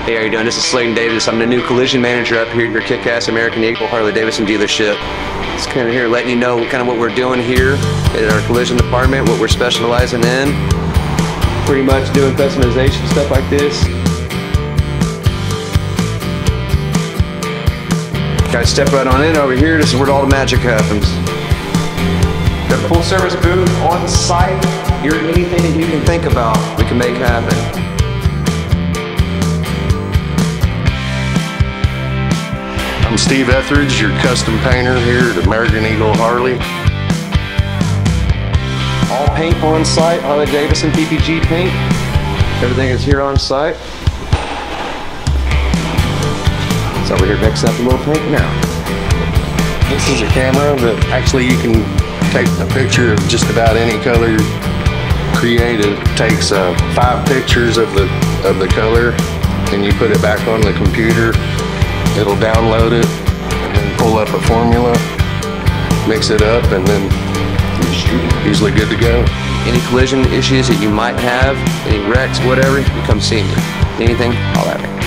Hey, how you doing? This is Davis. I'm the new collision manager up here at your kick-ass American Eagle Harley-Davidson dealership. Just kind of here letting you know kind of what we're doing here at our collision department, what we're specializing in. Pretty much doing customization stuff like this. Guys, step right on in over here. This is where all the magic happens. Got a full service booth on site. Here, anything that you can think about, we can make happen. I'm Steve Etheridge, your custom painter here at American Eagle Harley. All paint on site, Harley-Davidson PPG paint. Everything is here on site. So we're here mixing up a little paint now. This is a camera that actually you can take a picture of just about any color created. It takes 5 pictures of the color, and you put it back on the computer. It'll download it and then pull up a formula, mix it up, and then you're usually good to go. Any collision issues that you might have, any wrecks, whatever, you come see me. Anything, holler at me.